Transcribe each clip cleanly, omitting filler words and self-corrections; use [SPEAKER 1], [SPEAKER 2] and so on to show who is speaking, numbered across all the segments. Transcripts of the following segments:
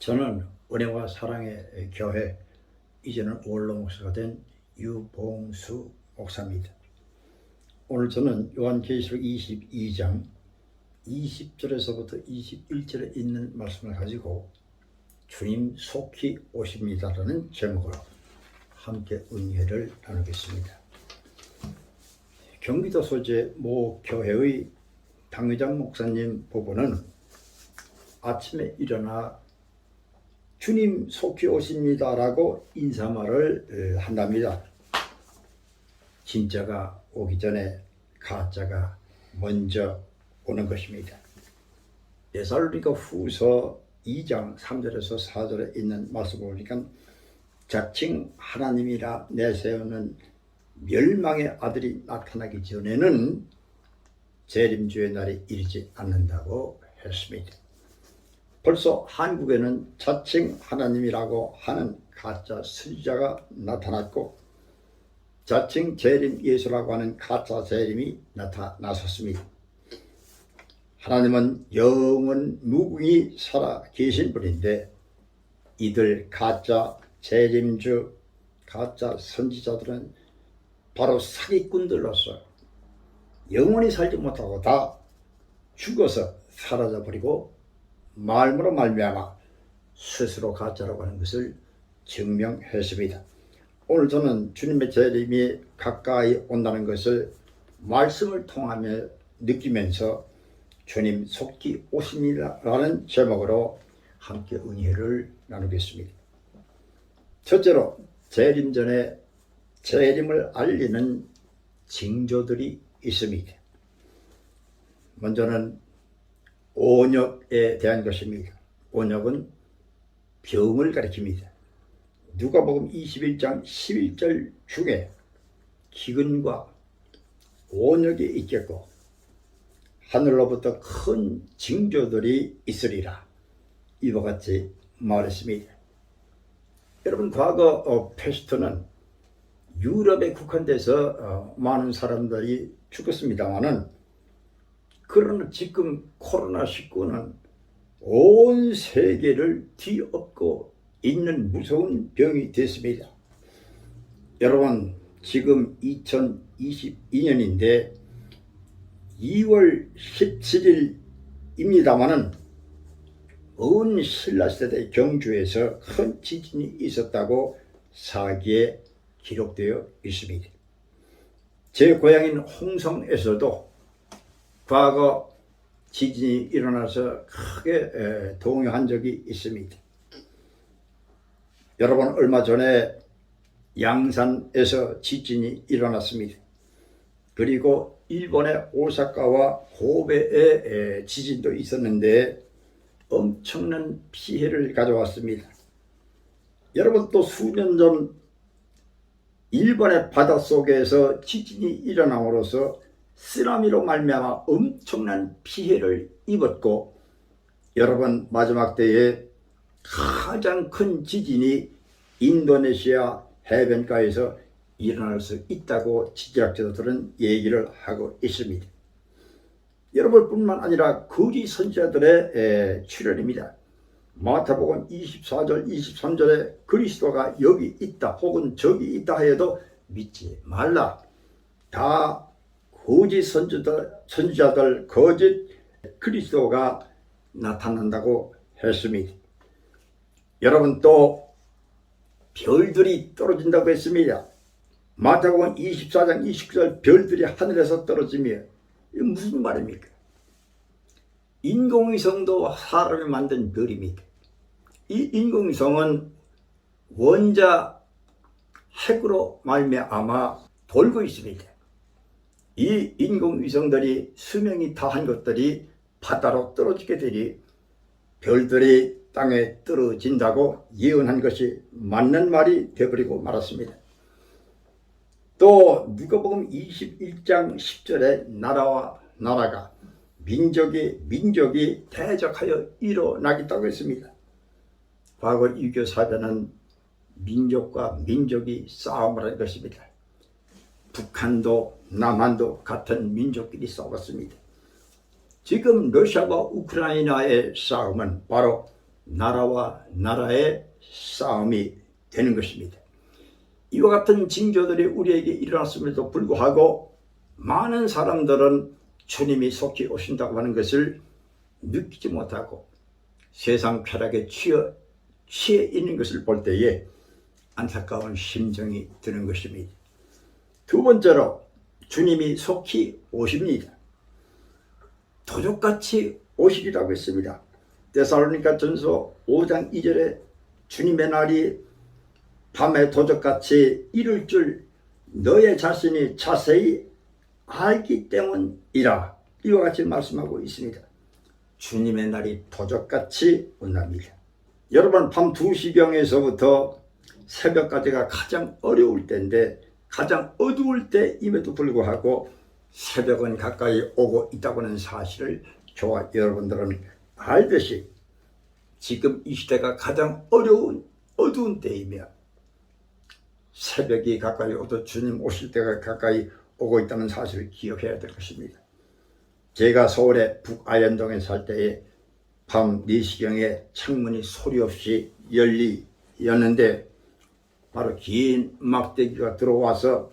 [SPEAKER 1] 저는 은혜와 사랑의 교회 이제는 원로 목사가 된 유봉수 목사입니다. 오늘 저는 요한계시록 22장 20절에서부터 21절에 있는 말씀을 가지고 주님 속히 오십니다라는 제목으로 함께 은혜를 나누겠습니다. 경기도 소재 모 교회의 당회장 목사님 부부는 아침에 일어나 주님 속히 오십니다라고 인사말을 한답니다. 진짜가 오기 전에 가짜가 먼저 오는 것입니다. 데살로니가 후서 2장 3절에서 4절에 있는 말씀을 보니까 자칭 하나님이라 내세우는 멸망의 아들이 나타나기 전에는 재림주의 날이 이르지 않는다고 했습니다. 벌써 한국에는 자칭 하나님이라고 하는 가짜 선지자가 나타났고 자칭 재림 예수라고 하는 가짜 재림이 나타났었습니다. 하나님은 영원 무궁히 살아 계신 분인데 이들 가짜 재림주, 가짜 선지자들은 바로 사기꾼들로서 영원히 살지 못하고 다 죽어서 사라져버리고 말므로 말미암아 스스로 가짜라고 하는 것을 증명했습니다. 오늘 저는 주님의 재림이 가까이 온다는 것을 말씀을 통하며 느끼면서 주님 속히 오십니다라는 제목으로 함께 은혜를 나누겠습니다. 첫째로 재림 전에 재림을 알리는 징조들이 있습니다. 먼저는 온역에 대한 것입니다. 온역은 병을 가리킵니다. 누가복음 21장 11절 중에 기근과 온역이 있겠고 하늘로부터 큰 징조들이 있으리라 이와 같이 말했습니다. 여러분, 과거 패스트는 유럽에 국한돼서 많은 사람들이 죽었습니다마는 그러나 지금 코로나19는 온 세계를 뒤엎고 있는 무서운 병이 됐습니다. 여러분, 지금 2022년인데 2월 17일입니다마는 온 신라시대 경주에서 큰 지진이 있었다고 사기에 기록되어 있습니다. 제 고향인 홍성에서도 과거 지진이 일어나서 크게 동요한 적이 있습니다. 여러분, 얼마 전에 양산에서 지진이 일어났습니다. 그리고 일본의 오사카와 고베에 지진도 있었는데 엄청난 피해를 가져왔습니다. 여러분, 또 수년 전 일본의 바닷속에서 지진이 일어남으로써 쓰나미로 말미암아 엄청난 피해를 입었고, 여러분, 마지막 때에 가장 큰 지진이 인도네시아 해변가에서 일어날 수 있다고 지질학자들은 얘기를 하고 있습니다. 여러분뿐만 아니라 거짓 선지자들의 출현입니다. 마태복음 24절 23절에 그리스도가 여기 있다 혹은 저기 있다 해도 믿지 말라. 다 거짓 선지자들, 거짓 그리스도가 나타난다고 했습니다. 여러분, 또 별들이 떨어진다고 했습니다. 마태복음 24장 29절 별들이 하늘에서 떨어지며, 이게 무슨 말입니까? 인공위성도 사람이 만든 별입니다. 이 인공위성은 원자 핵으로 말미암아 돌고 있습니다. 이 인공위성들이 수명이 다한 것들이 바다로 떨어지게 되니 별들이 땅에 떨어진다고 예언한 것이 맞는 말이 되어버리고 말았습니다. 또 누가복음 21장 10절에 나라와 나라가 민족이 대적하여 일어나겠다고 했습니다. 과거 유교 사변은 민족과 민족이 싸움을 한 것입니다. 북한도 남한도 같은 민족끼리 싸웠습니다. 지금 러시아와 우크라이나의 싸움은 바로 나라와 나라의 싸움이 되는 것입니다. 이와 같은 징조들이 우리에게 일어났음에도 불구하고 많은 사람들은 주님이 속히 오신다고 하는 것을 느끼지 못하고 세상 쾌락에 취해 있는 것을 볼 때에 안타까운 심정이 드는 것입니다. 두 번째로 주님이 속히 오십니다. 도적같이 오시리라고 했습니다. 데살로니가 전서 5장 2절에 주님의 날이 밤에 도적같이 이를 줄 너의 자신이 자세히 알기 때문이라, 이와 같이 말씀하고 있습니다. 주님의 날이 도적같이 온답니다. 여러분, 밤 2시경에서부터 새벽까지가 가장 어려울 때인데, 가장 어두울 때임에도 불구하고 새벽은 가까이 오고 있다고 하는 사실을 저와 여러분들은 알듯이 지금 이 시대가 가장 어두운 때이며 새벽이 가까이 오도 주님 오실 때가 가까이 오고 있다는 사실을 기억해야 될 것입니다. 제가 서울의 북아현동에 살 때에 밤 4시경에 창문이 소리 없이 열렸는데 바로 긴 막대기가 들어와서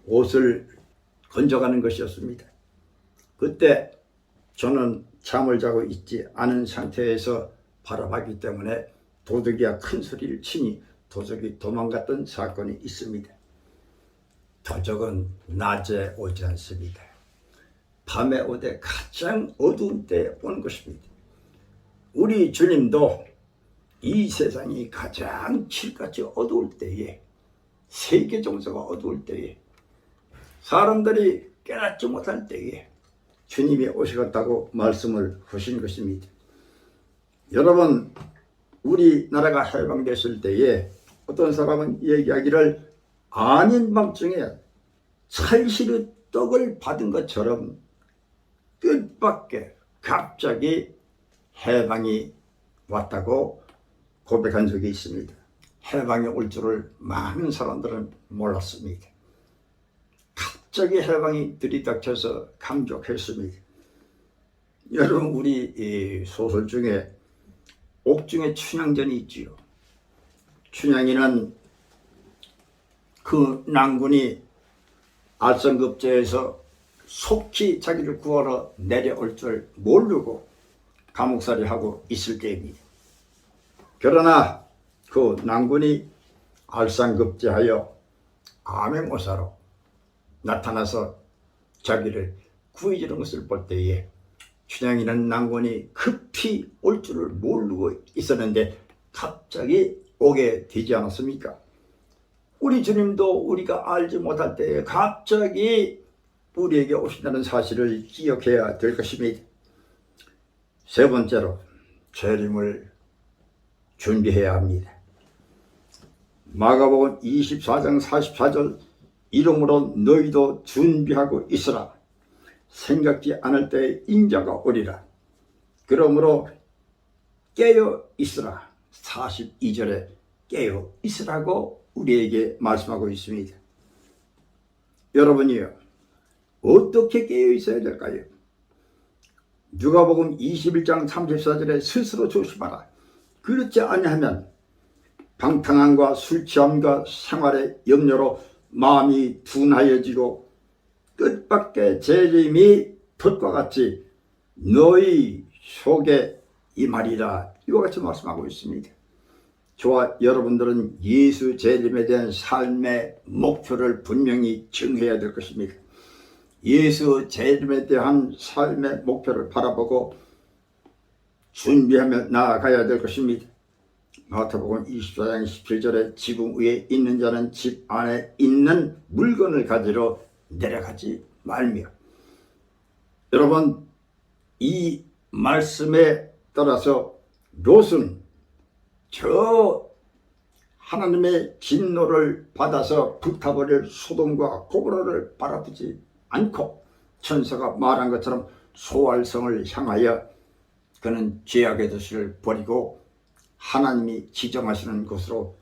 [SPEAKER 1] 옷을 건져가는 것이었습니다. 그때 저는 잠을 자고 있지 않은 상태에서 바라봤기 때문에 도둑이야 큰 소리를 치니 도적이 도망갔던 사건이 있습니다. 도적은 낮에 오지 않습니다. 밤에 오되 가장 어두운 때에 오는 것입니다. 우리 주님도 이 세상이 가장 칠같이 어두울 때에, 세계 정서가 어두울 때에, 사람들이 깨닫지 못할 때에 주님이 오시겠다고 말씀을 하신 것입니다. 여러분, 우리나라가 해방됐을 때에 어떤 사람은 얘기하기를 아닌 밤중에 찰시의 떡을 받은 것처럼 뜻밖의 갑자기 해방이 왔다고 고백한 적이 있습니다. 해방이 올 줄을 많은 사람들은 몰랐습니다. 갑자기 해방이 들이닥쳐서 감격했습니다. 여러분, 우리 소설 중에 옥중에 춘향전이 있지요. 춘향이는 그 난군이 알선급제에서 속히 자기를 구하러 내려올 줄 모르고 감옥살이 하고 있을 때입니다. 그러나 그 난군이 알선급제하여 암행어사로 나타나서 자기를 구해주는 것을 볼 때에 춘향이는 난군이 급히 올 줄을 모르고 있었는데 갑자기 오게 되지 않았습니까? 우리 주님도 우리가 알지 못할 때에 갑자기 우리에게 오신다는 사실을 기억해야 될 것입니다. 세 번째로 재림을 준비해야 합니다. 마가복음 24장 44절 이름으로 너희도 준비하고 있으라. 생각지 않을 때에 인자가 오리라. 그러므로 깨어 있으라. 42절에 깨어 있으라고 우리에게 말씀하고 있습니다. 여러분이요, 어떻게 깨어 있어야 될까요? 누가복음 21장 34절에 스스로 조심하라. 그렇지 아니하면 방탕함과 술 취함과 생활의 염려로 마음이 둔하여지고 뜻밖의 재림이 덫과 같이 너희 속에 임하리라. 이와 같이 말씀하고 있습니다. 저와 여러분들은 예수 재림에 대한 삶의 목표를 분명히 정해야 될 것입니다. 예수 재림에 대한 삶의 목표를 바라보고 준비하며 나아가야 될 것입니다. 마태복음 24장 17절에 지붕 위에 있는 자는 집 안에 있는 물건을 가지러 내려가지 말며. 여러분, 이 말씀에 따라서 롯은 저 하나님의 진노를 받아서 불타버릴 소돔과 고모라를 바라보지 않고 천사가 말한 것처럼 소알성을 향하여 그는 죄악의 도시를 버리고 하나님이 지정하시는 곳으로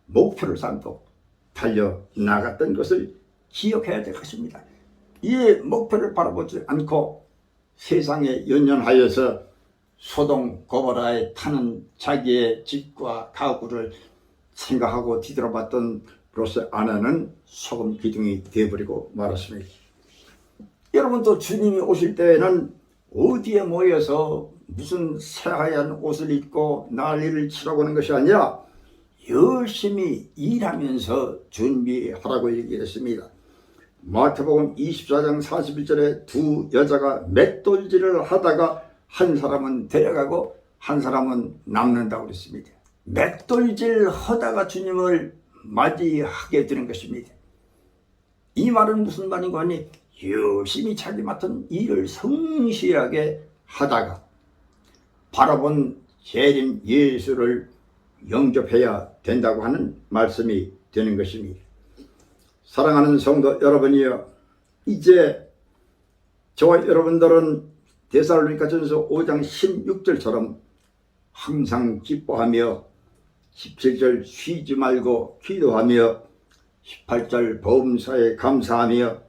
[SPEAKER 1] 목표를 삼고 달려나갔던 것을 기억해야 될 것입니다. 이 목표를 바라보지 않고 세상에 연연하여서 소동 고보라에 타는 자기의 집과 가구를 생각하고 뒤돌아봤던 롯의 아내는 소금 기둥이 되어버리고 말았습니다. 여러분도 주님이 오실 때에는 어디에 모여서 무슨 새하얀 옷을 입고 난리를 치라고 하는 것이 아니라 열심히 일하면서 준비하라고 얘기했습니다. 마태복음 24장 41절에 두 여자가 맷돌질을 하다가 한 사람은 데려가고 한 사람은 남는다고 그랬습니다. 맷돌질 하다가 주님을 맞이하게 되는 것입니다. 이 말은 무슨 말인가 하니 열심히 자기 맡은 일을 성실하게 하다가 바라본 재림 예수를 영접해야 된다고 하는 말씀이 되는 것입니다. 사랑하는 성도 여러분이여, 이제 저와 여러분들은 데살로니가전서 5장 16절처럼 항상 기뻐하며 17절 쉬지 말고 기도하며 18절 범사에 감사하며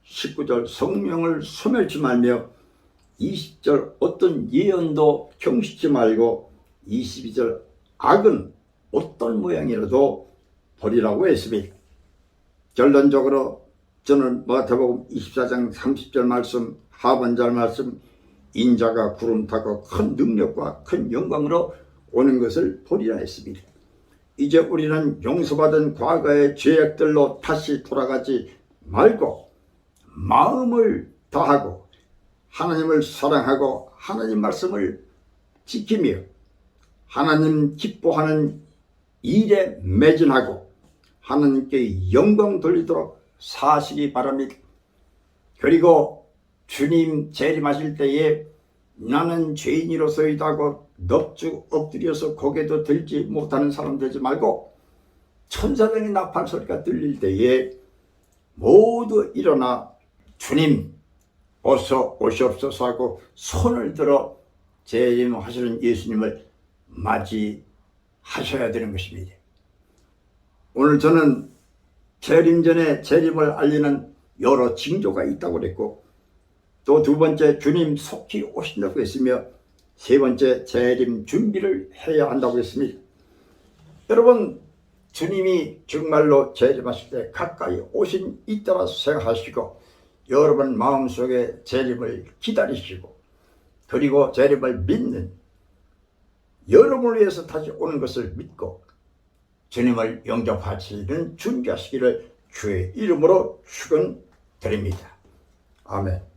[SPEAKER 1] 19절 성령을 소멸치 말며 20절 어떤 예언도 경시치 말고 22절 악은 어떤 모양이라도 버리라고 했습니다. 결론적으로 저는 마태복음 24장 30절 말씀, 하반절 말씀, 인자가 구름 타고 큰 능력과 큰 영광으로 오는 것을 보리라 했습니다. 이제 우리는 용서받은 과거의 죄악들로 다시 돌아가지 말고 마음을 다하고 하나님을 사랑하고 하나님 말씀을 지키며 하나님 기뻐하는 일에 매진하고 하나님께 영광 돌리도록 사시기 바랍니다. 그리고 주님 재림하실 때에 나는 죄인이로서이다 하고 넙죽 엎드려서 고개도 들지 못하는 사람 되지 말고 천사들의 나팔 소리가 들릴 때에 모두 일어나 주님 어서 오시옵소서 하고 손을 들어 재림하시는 예수님을 맞이하셔야 되는 것입니다. 오늘 저는 재림 전에 재림을 알리는 여러 징조가 있다고 그랬고, 또 두 번째 주님 속히 오신다고 했으며, 세 번째 재림 준비를 해야 한다고 했습니다. 여러분, 주님이 정말로 재림하실 때 가까이 오신 이따라 생각하시고 여러분 마음속에 재림을 기다리시고 그리고 재림을 믿는 여러분을 위해서 다시 오는 것을 믿고 주님을 영접하시는 준비하시기를 주의 이름으로 축원드립니다. 아멘.